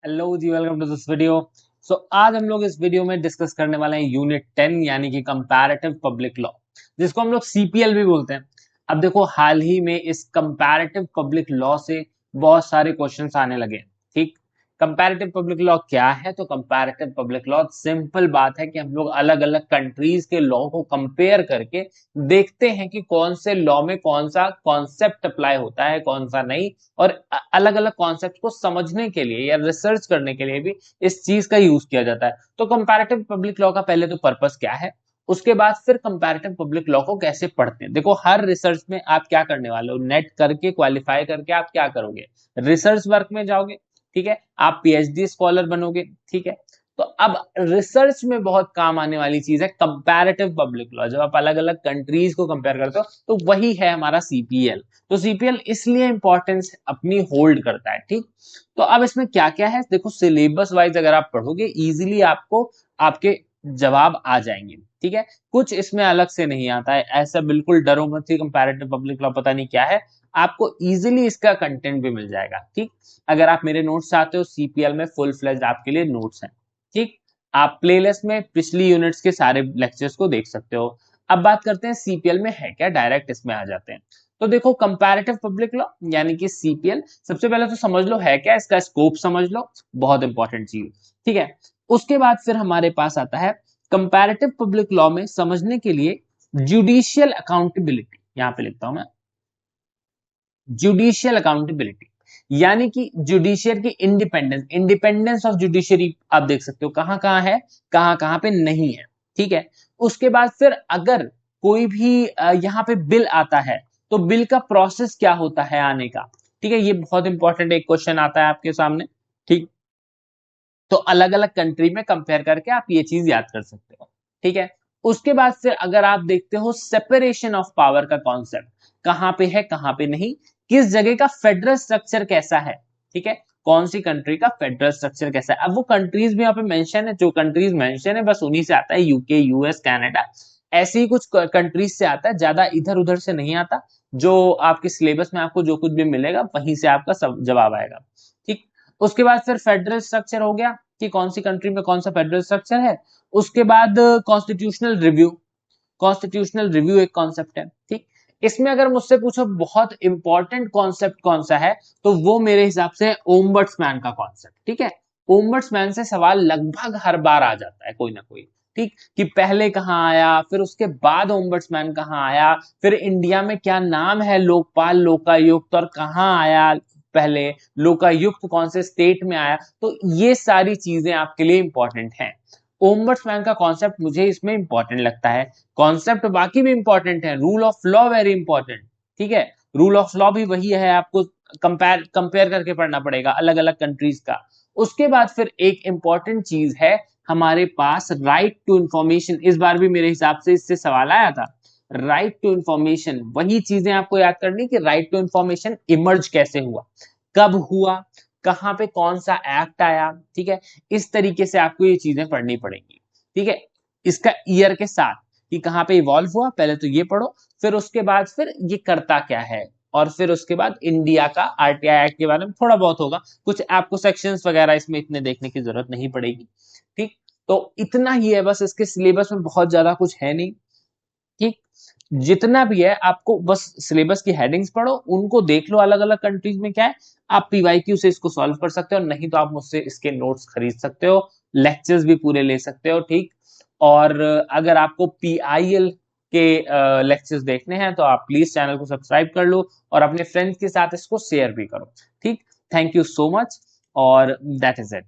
Hello जी, welcome to this video. आज हम लोग इस वीडियो में डिस्कस करने वाले हैं यूनिट 10 यानी कि कंपैरेटिव पब्लिक लॉ, जिसको हम लोग सीपीएल भी बोलते हैं। अब देखो, हाल ही में इस कंपैरेटिव पब्लिक लॉ से बहुत सारे क्वेश्चंस आने लगे हैं। ठीक, कंपैरेटिव पब्लिक लॉ क्या है? तो कंपैरेटिव पब्लिक लॉ सिंपल बात है कि हम लोग अलग अलग कंट्रीज के लॉ को कंपेयर करके देखते हैं कि कौन से लॉ में कौन सा कॉन्सेप्ट अप्लाई होता है, कौन सा नहीं। और अलग अलग कॉन्सेप्ट को समझने के लिए या रिसर्च करने के लिए भी इस चीज का यूज किया जाता है। तो कंपैरेटिव पब्लिक लॉ का पहले तो पर्पस क्या है, उसके बाद फिर कंपैरेटिव पब्लिक लॉ को कैसे पढ़ते हैं। देखो, हर रिसर्च में आप क्या करने वाले हो, नेट करके क्वालिफाई करके आप क्या करोगे, रिसर्च वर्क में जाओगे। ठीक है, आप पीएचडी स्कॉलर बनोगे। ठीक है, तो अब रिसर्च में बहुत काम आने वाली चीज है कंपैरेटिव पब्लिक लॉ। जब आप अलग अलग कंट्रीज को कंपेयर करते हो तो वही है हमारा सीपीएल। तो सीपीएल इसलिए इंपॉर्टेंस अपनी होल्ड करता है। ठीक, तो अब इसमें क्या क्या है, देखो सिलेबस वाइज अगर आप पढ़ोगे इजीली आपको आपके जवाब आ जाएंगे। ठीक है, कुछ इसमें अलग से नहीं आता है, ऐसा बिल्कुल डरो मत कि कंपैरेटिव पब्लिक लॉ पता नहीं क्या है। आपको इजीली इसका कंटेंट भी मिल जाएगा। ठीक, अगर आप मेरे नोट्स चाहते हो, सीपीएल में फुल फ्लेज्ड आपके लिए नोट्स हैं। ठीक, आप प्लेलिस्ट में पिछली यूनिट्स के सारे लेक्चर्स को देख सकते हो। अब बात करते हैं सीपीएल में है क्या, डायरेक्ट इसमें आ जाते हैं। तो देखो, कंपैरेटिव पब्लिक लॉ यानी कि सीपीएल, सबसे पहले तो समझ लो है क्या, इसका स्कोप समझ लो, बहुत इंपॉर्टेंट चीज। ठीक है, उसके बाद फिर हमारे पास आता है कंपैरेटिव पब्लिक लॉ में समझने के लिए जुडिशियल अकाउंटेबिलिटी। यहां पे लिखता हूं मैं, जुडिशियल अकाउंटेबिलिटी यानी कि जुडिशियर की इंडिपेंडेंस, इंडिपेंडेंस ऑफ जुडिशरी आप देख सकते हो कहां कहां है, कहां कहां पे नहीं है। ठीक है, उसके बाद फिर अगर कोई भी यहां पे बिल आता है तो बिल का प्रोसेस क्या होता है आने का। ठीक है, ये बहुत इंपॉर्टेंट एक क्वेश्चन आता है आपके सामने। ठीक, तो अलग अलग कंट्री में कंपेयर करके आप ये चीज याद कर सकते हो। ठीक है, उसके बाद फिर अगर आप देखते हो सेपरेशन ऑफ पावर का कॉन्सेप्ट, कहां पे है कहां पे नहीं, किस जगह का फेडरल स्ट्रक्चर कैसा है। ठीक है, कौन सी कंट्री का फेडरल स्ट्रक्चर कैसा है। अब वो कंट्रीज भी यहाँ पे मेंशन है, जो कंट्रीज मेंशन है बस उन्हीं से आता है, यूके, यूएस, कनाडा, ऐसे ही कुछ कंट्रीज से आता है, ज्यादा इधर उधर से नहीं आता। जो आपके सिलेबस में आपको जो कुछ भी मिलेगा वहीं से आपका सब जवाब आएगा। ठीक, उसके बाद फिर फेडरल स्ट्रक्चर हो गया कि कौन सी कंट्री में कौन सा फेडरल स्ट्रक्चर है। उसके बाद कॉन्स्टिट्यूशनल रिव्यू, कॉन्स्टिट्यूशनल रिव्यू एक कॉन्सेप्ट है। ठीक, इसमें अगर मुझसे पूछो बहुत इंपॉर्टेंट कॉन्सेप्ट कौन सा है, तो वो मेरे हिसाब से ओम्बड्समैन का कॉन्सेप्ट। ठीक है, ओम्बड्समैन से सवाल लगभग हर बार आ जाता है कोई ना कोई। ठीक, कि पहले कहां आया, फिर उसके बाद ओम्बड्समैन कहां आया, फिर इंडिया में क्या नाम है लोकपाल, लोकायुक्त, और कहां आया पहले, लोकायुक्त कौन से स्टेट में आया। तो ये सारी चीजें आपके लिए इंपॉर्टेंट हैं। ओम्बड्समैन का कॉन्सेप्ट मुझे इसमें इंपॉर्टेंट लगता है। कॉन्सेप्ट बाकी भी इंपॉर्टेंट है, rule of law very important. ठीक है, रूल ऑफ लॉ भी वही है, आपको कंपेयर करके पढ़ना पड़ेगा अलग अलग कंट्रीज का। उसके बाद फिर एक इंपॉर्टेंट चीज है हमारे पास, राइट टू इंफॉर्मेशन। इस बार भी मेरे हिसाब से इससे सवाल आया था, राइट टू इंफॉर्मेशन। वही चीजें आपको याद करनी कि राइट टू इंफॉर्मेशन इमर्ज कैसे हुआ, कब हुआ, कहां पे कौन सा एक्ट आया। ठीक है, इस तरीके से आपको ये चीजें पढ़नी पड़ेंगी। ठीक है, इसका ईयर के साथ कि कहां पे इवॉल्व हुआ, पहले तो ये पढ़ो, फिर उसके बाद फिर ये करता क्या है, और फिर उसके बाद इंडिया का आरटीआई एक्ट के बारे में थोड़ा बहुत होगा, कुछ आपको सेक्शंस वगैरह इसमें इतने देखने की जरूरत नहीं पड़ेगी। ठीक, तो इतना ही है बस, इसके सिलेबस में बहुत ज्यादा कुछ है नहीं। ठीक, जितना भी है आपको बस सिलेबस की हेडिंग्स पढ़ो, उनको देख लो अलग अलग कंट्रीज में क्या है। आप पीवाईक्यू से इसको सॉल्व कर सकते हो, नहीं तो आप मुझसे इसके नोट्स खरीद सकते हो, लेक्चर्स भी पूरे ले सकते हो। ठीक, और अगर आपको पीआईएल के लेक्चर्स देखने हैं तो आप प्लीज चैनल को सब्सक्राइब कर लो और अपने फ्रेंड्स के साथ इसको शेयर भी करो। ठीक, थैंक यू सो मच, और दैट इज इट।